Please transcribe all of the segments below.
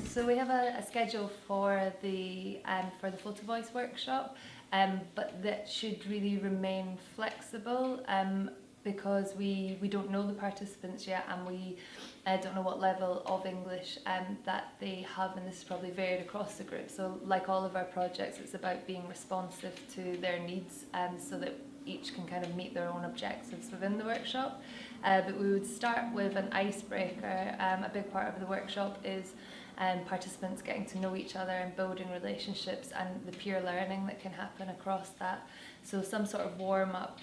So we have a schedule for the photo voice workshop, but that should really remain flexible because we don't know the participants yet, and we don't know what level of English that they have, and this is probably varied across the group. So like all of our projects, it's about being responsive to their needs so that each can kind of meet their own objectives within the workshop. But we would start with an icebreaker. A big part of the workshop is participants getting to know each other and building relationships and the peer learning that can happen across that. So some sort of warm-up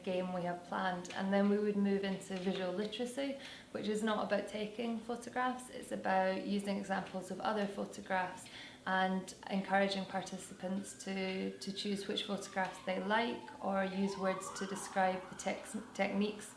game we have planned, and then we would move into visual literacy, which is not about taking photographs, it's about using examples of other photographs and encouraging participants to choose which photographs they like, or use words to describe the techniques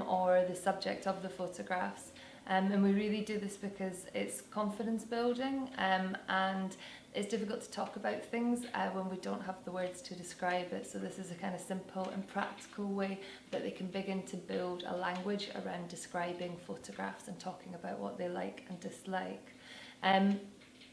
or the subject of the photographs. And we really do this because it's confidence building, and it's difficult to talk about things when we don't have the words to describe it. So this is a kind of simple and practical way that they can begin to build a language around describing photographs and talking about what they like and dislike.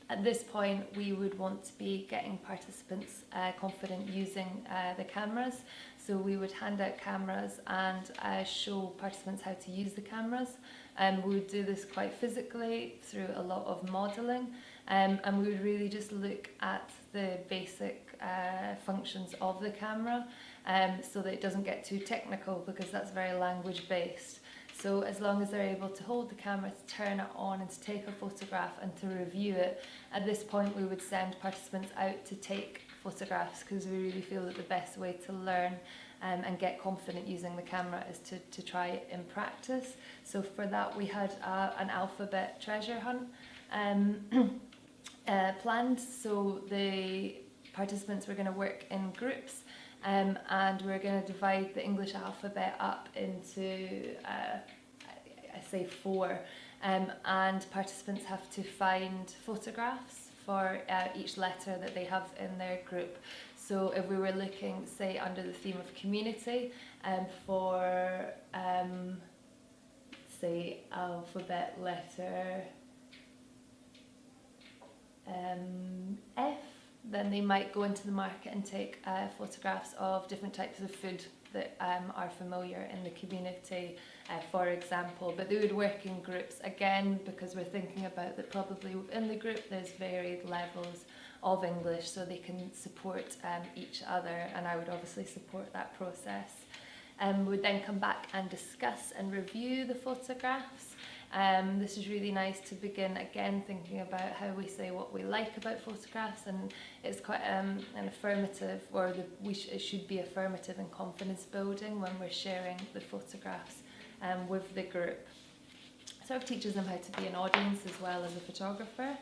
At this point, we would want to be getting participants confident using the cameras. So we would hand out cameras and show participants how to use the cameras. We would do this quite physically through a lot of modelling, and we would really just look at the basic functions of the camera so that it doesn't get too technical, because that's very language based. So as long as they're able to hold the camera, to turn it on and to take a photograph and to review it, at this point we would send participants out to take photographs, because we really feel that the best way to learn and get confident using the camera is to try it in practice. So for that we had an alphabet treasure hunt planned. So the participants were going to work in groups, and we're going to divide the English alphabet up into, I say 4, and participants have to find photographs for each letter that they have in their group. So if we were looking, say, under the theme of community, for, say, alphabet letter F, then they might go into the market and take photographs of different types of food that are familiar in the community, for example. But they would work in groups, again, because we're thinking about that probably within the group there's varied levels of English, so they can support each other, and I would obviously support that process. We would then come back and discuss and review the photographs. This is really nice to begin again thinking about how we say what we like about photographs, and it's quite an affirmative, or it should be affirmative and confidence building when we're sharing the photographs with the group. Sort of teaches them how to be an audience as well as a photographer.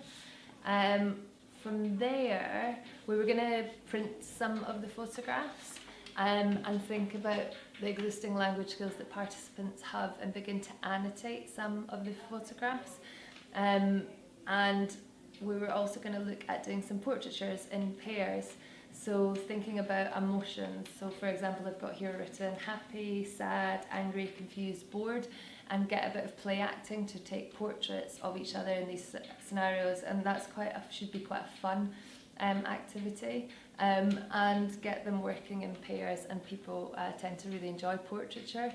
From there, we were going to print some of the photographs and think about the existing language skills that participants have and begin to annotate some of the photographs. And we were also going to look at doing some portraitures in pairs, so thinking about emotions. So for example, I've got here written happy, sad, angry, confused, bored, and get a bit of play acting to take portraits of each other in these scenarios, and that's should be quite a fun activity, and get them working in pairs, and people tend to really enjoy portraiture.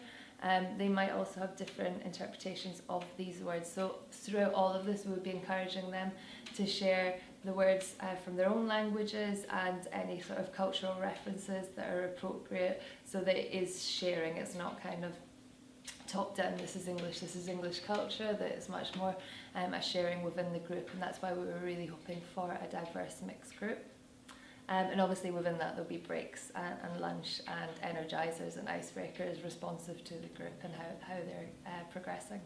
They might also have different interpretations of these words, so throughout all of this we would be encouraging them to share the words from their own languages and any sort of cultural references that are appropriate, so that it is sharing, it's not kind of top down, this is English culture, that it's much more a sharing within the group, and that's why we were really hoping for a diverse mixed group. And obviously within that there'll be breaks and lunch and energizers and icebreakers responsive to the group and how they're progressing.